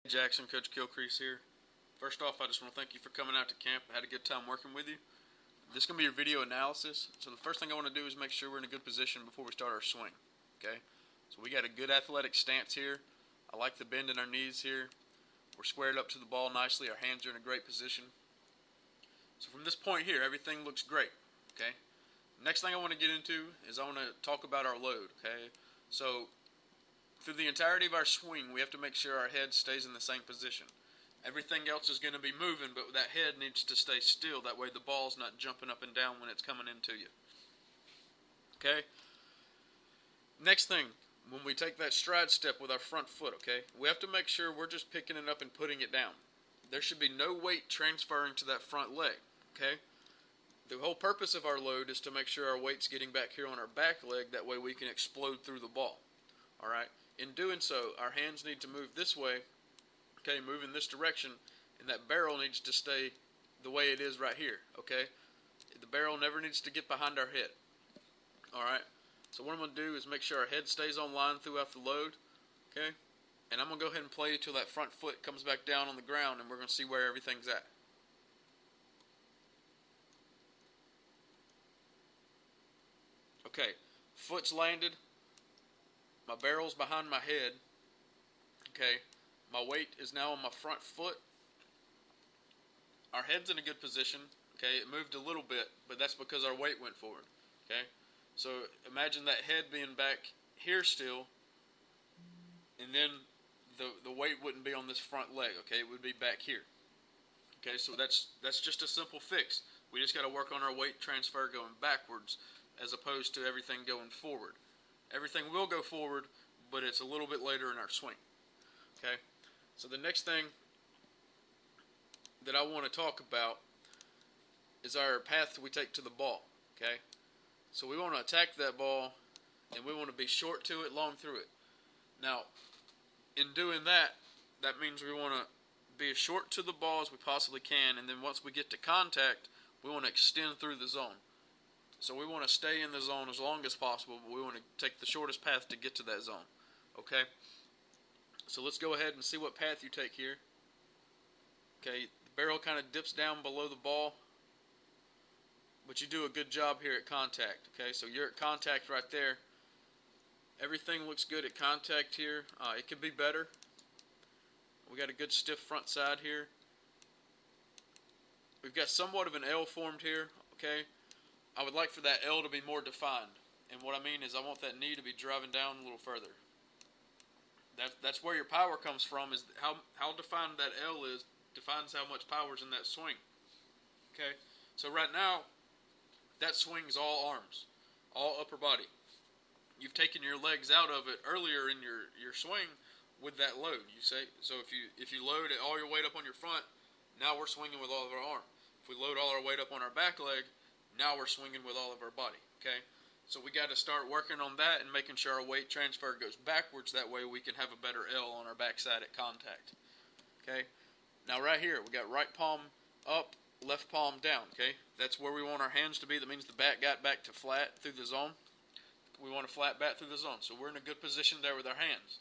Jackson, Coach Gilcrease here. First off, I just want to thank you for coming out to camp. I had a good time working with you. This is going to be your video analysis. So the first thing I want to do is make sure we're in a good position before we start our swing. Okay? So we got a good athletic stance here. I like the bend in our knees here. We're squared up to the ball nicely. Our hands are in a great position. So from this point here, everything looks great. Okay? Next thing I want to get into is I want to talk about our load. Okay? So through the entirety of our swing, we have to make sure our head stays in the same position. Everything else is going to be moving, but that head needs to stay still. That way the ball's not jumping up and down when it's coming into you. Okay? Next thing, when we take that stride step with our front foot, okay, we have to make sure we're just picking it up and putting it down. There should be no weight transferring to that front leg. Okay? The whole purpose of our load is to make sure our weight's getting back here on our back leg. That way we can explode through the ball. Alright? In doing so, our hands need to move this way, okay, move in this direction, and that barrel needs to stay the way it is right here, okay? The barrel never needs to get behind our head, alright? So what I'm going to do is make sure our head stays on line throughout the load, okay? And I'm going to go ahead and play till that front foot comes back down on the ground, and we're going to see where everything's at. Okay, foot's landed. My barrel's behind my head. Okay, my weight is now on my front foot. Our head's in a good position. Okay, it moved a little bit, but that's because our weight went forward. Okay, so imagine that head being back here still, and then the weight wouldn't be on this front leg. Okay, it would be back here. Okay, so that's just a simple fix. We just got to work on our weight transfer going backwards as opposed to everything going forward. Everything will go forward, but it's a little bit later in our swing. Okay? So the next thing that I want to talk about is our path we take to the ball. Okay? So we want to attack that ball, and we want to be short to it, long through it. Now, in doing that, that means we want to be as short to the ball as we possibly can, and then once we get to contact, we want to extend through the zone. So we want to stay in the zone as long as possible, but we want to take the shortest path to get to that zone. Okay? So let's go ahead and see what path you take here. Okay, the barrel kind of dips down below the ball, but you do a good job here at contact. Okay, so you're at contact right there. Everything looks good at contact here. It could be better. We got a good stiff front side here. We've got somewhat of an L formed here. Okay, I would like for that L to be more defined. And what I mean is I want that knee to be driving down a little further. That's where your power comes from, is how defined that L is, defines how much power is in that swing. Okay? So right now, that swing's all arms, all upper body. You've taken your legs out of it earlier in your swing with that load. You say, so if you load all your weight up on your front, now we're swinging with all of our arm. If we load all our weight up on our back leg, now we're swinging with all of our body, okay? So we got to start working on that and making sure our weight transfer goes backwards. That way we can have a better L on our backside at contact, okay? Now right here, we got right palm up, left palm down, okay? That's where we want our hands to be. That means the bat got back to flat through the zone. We want a flat bat through the zone. So we're in a good position there with our hands.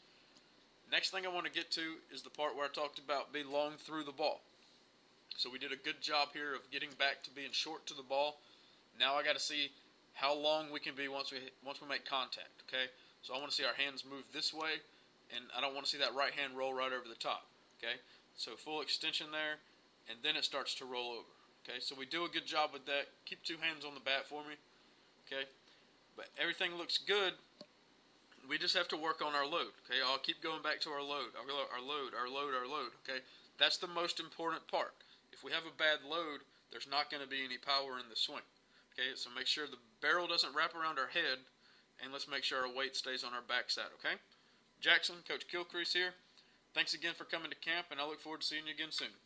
Next thing I want to get to is the part where I talked about be long through the ball. So we did a good job here of getting back to being short to the ball. Now I got to see how long we can be once we make contact, okay? So I want to see our hands move this way, and I don't want to see that right hand roll right over the top, okay? So full extension there, and then it starts to roll over, okay? So we do a good job with that. Keep two hands on the bat for me, okay? But everything looks good. We just have to work on our load, okay? I'll keep going back to our load, our load, okay? That's the most important part. If we have a bad load, there's not going to be any power in the swing. Okay, so make sure the barrel doesn't wrap around our head, and let's make sure our weight stays on our backside, okay? Jackson, Coach Gilcrease here. Thanks again for coming to camp, and I look forward to seeing you again soon.